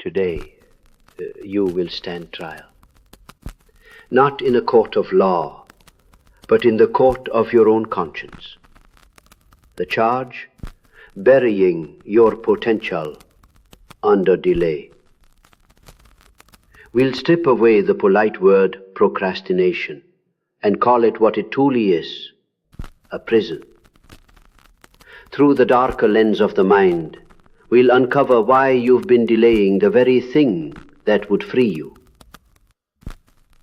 Today, you will stand trial. Not in a court of law, but in the court of your own conscience. The charge? Burying your potential under delay. We'll strip away the polite word procrastination and call it what it truly is, a prison. Through the darker lens of the mind, we'll uncover why you've been delaying the very thing that would free you.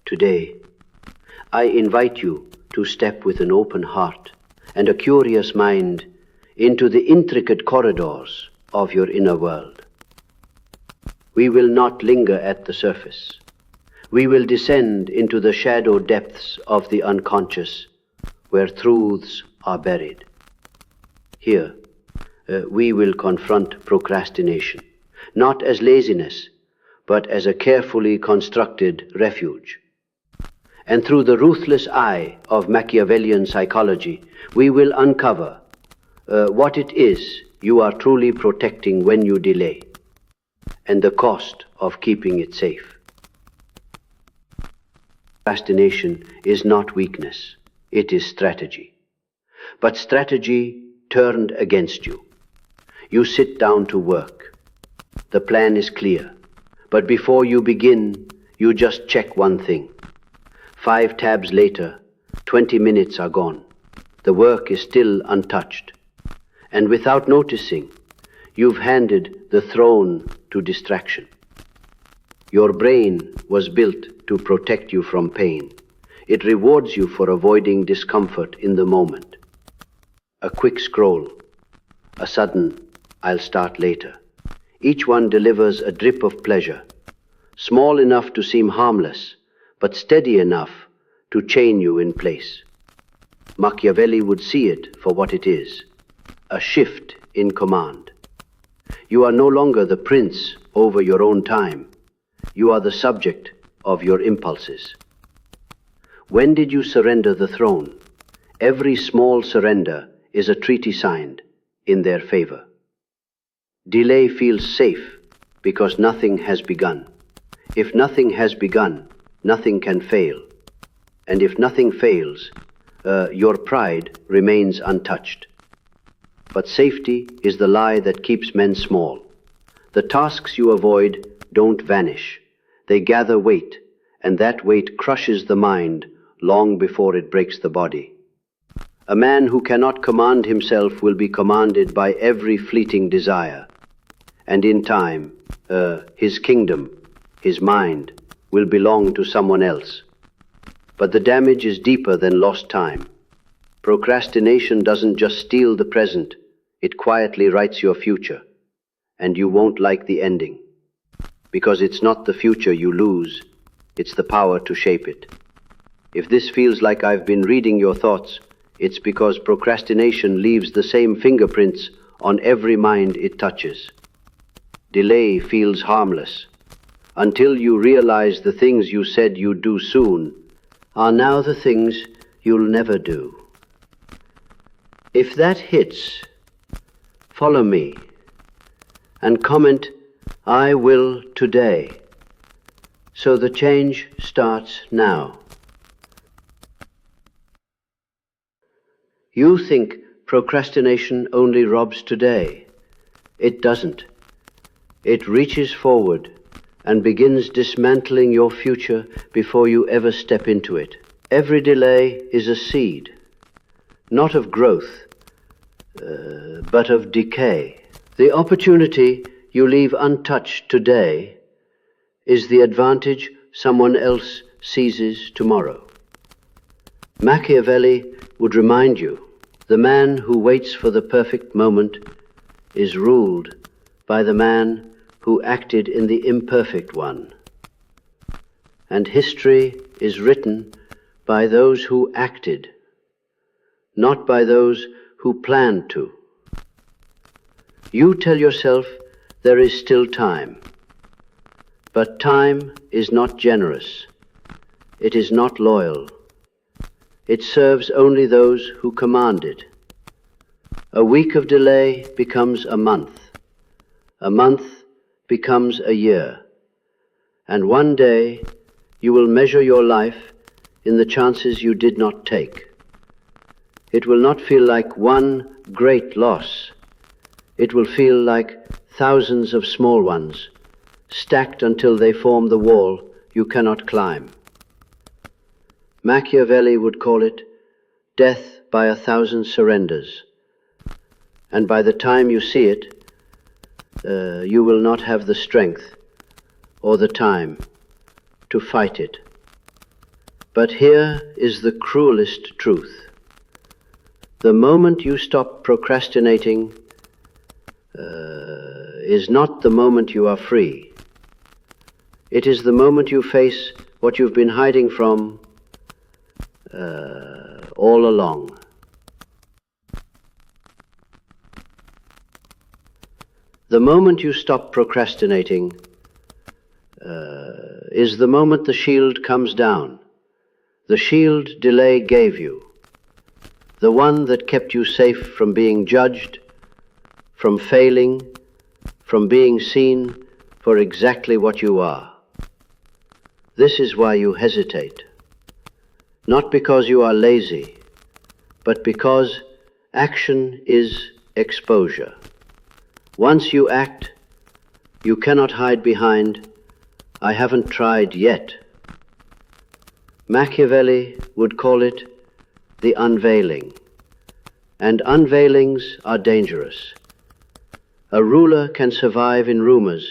Today, I invite you to step with an open heart and a curious mind into the intricate corridors of your inner world. We will not linger at the surface. We will descend into the shadow depths of the unconscious, where truths are buried. Here, we will confront procrastination, not as laziness, but as a carefully constructed refuge. And through the ruthless eye of Machiavellian psychology, we will uncover what it is you are truly protecting when you delay, and the cost of keeping it safe. Procrastination is not weakness, it is strategy. But strategy turned against you. You sit down to work. The plan is clear, but before you begin, you just check one thing. 5 tabs later, 20 minutes are gone. The work is still untouched. And without noticing, you've handed the throne to distraction. Your brain was built to protect you from pain. It rewards you for avoiding discomfort in the moment. A quick scroll, a sudden, I'll start later. Each one delivers a drip of pleasure, small enough to seem harmless, but steady enough to chain you in place. Machiavelli would see it for what it is, a shift in command. You are no longer the prince over your own time. You are the subject of your impulses. When did you surrender the throne? Every small surrender is a treaty signed in their favor. Delay feels safe because nothing has begun. If nothing has begun, nothing can fail. And if nothing fails, your pride remains untouched. But safety is the lie that keeps men small. The tasks you avoid don't vanish. They gather weight, and that weight crushes the mind long before it breaks the body. A man who cannot command himself will be commanded by every fleeting desire. And in time, his kingdom, his mind, will belong to someone else. But the damage is deeper than lost time. Procrastination doesn't just steal the present, it quietly writes your future. And you won't like the ending. Because it's not the future you lose, it's the power to shape it. If this feels like I've been reading your thoughts, it's because procrastination leaves the same fingerprints on every mind it touches. Delay feels harmless, until you realize the things you said you'd do soon are now the things you'll never do. If that hits, follow me and comment, "I will today," so the change starts now. You think procrastination only robs today. It doesn't. It reaches forward and begins dismantling your future before you ever step into it. Every delay is a seed, not of growth, but of decay. The opportunity you leave untouched today is the advantage someone else seizes tomorrow. Machiavelli would remind you, the man who waits for the perfect moment is ruled by the man who acted in the imperfect one. And history is written by those who acted, not by those who planned to. You tell yourself there is still time, but time is not generous. It is not loyal. It serves only those who command it. A week of delay becomes a month becomes a year, and one day you will measure your life in the chances you did not take. It will not feel like one great loss. It will feel like thousands of small ones, stacked until they form the wall you cannot climb. Machiavelli would call it death by 1,000 surrenders. And by the time you see it, you will not have the strength or the time to fight it. But here is the cruelest truth. The moment you stop procrastinating is not the moment you are free. It is the moment you face what you've been hiding from all along. The moment you stop procrastinating is the moment the shield comes down. The shield delay gave you, the one that kept you safe from being judged, from failing, from being seen for exactly what you are. This is why you hesitate, not because you are lazy, but because action is exposure. Once you act, you cannot hide behind, "I haven't tried yet." Machiavelli would call it the unveiling, and unveilings are dangerous. A ruler can survive in rumors,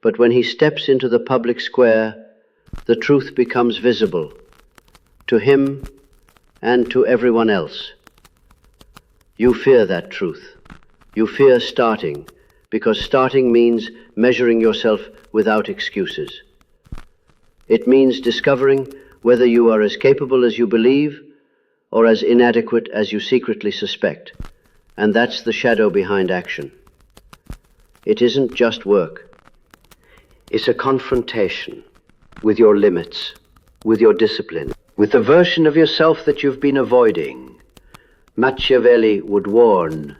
but when he steps into the public square, the truth becomes visible to him and to everyone else. You fear that truth. You fear starting, because starting means measuring yourself without excuses. It means discovering whether you are as capable as you believe or as inadequate as you secretly suspect. And that's the shadow behind action. It isn't just work. It's a confrontation with your limits, with your discipline, with the version of yourself that you've been avoiding. Machiavelli would warn,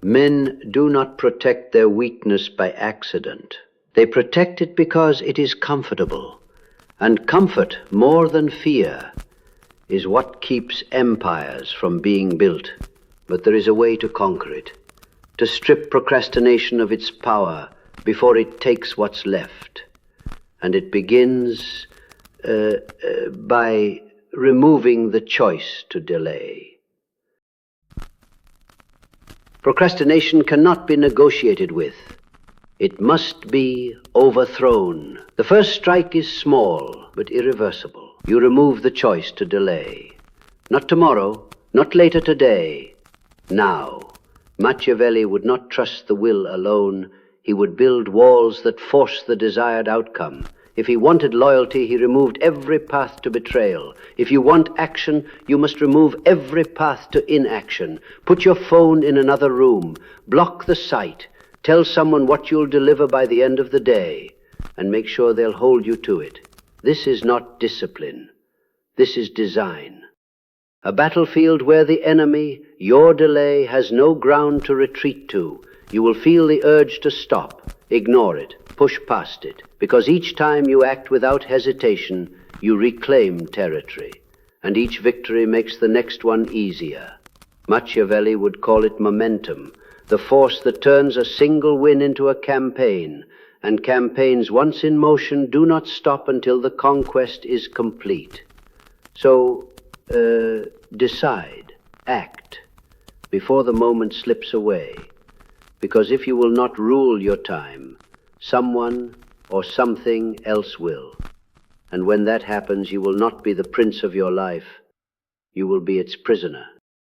men do not protect their weakness by accident. They protect it because it is comfortable. And comfort, more than fear, is what keeps empires from being built. But there is a way to conquer it, to strip procrastination of its power before it takes what's left. And it begins by removing the choice to delay. Procrastination cannot be negotiated with. It must be overthrown. The first strike is small, but irreversible. You remove the choice to delay. Not tomorrow, not later today, now. Machiavelli would not trust the will alone. He would build walls that force the desired outcome. If he wanted loyalty, he removed every path to betrayal. If you want action, you must remove every path to inaction. Put your phone in another room. Block the sight. Tell someone what you'll deliver by the end of the day, and make sure they'll hold you to it. This is not discipline. This is design. A battlefield where the enemy, your delay, has no ground to retreat to. You will feel the urge to stop, ignore it, push past it, because each time you act without hesitation, you reclaim territory, and each victory makes the next one easier. Machiavelli would call it momentum, the force that turns a single win into a campaign, and campaigns once in motion do not stop until the conquest is complete. So, decide, act, before the moment slips away, because if you will not rule your time, someone or something else will. And when that happens, you will not be the prince of your life, you will be its prisoner.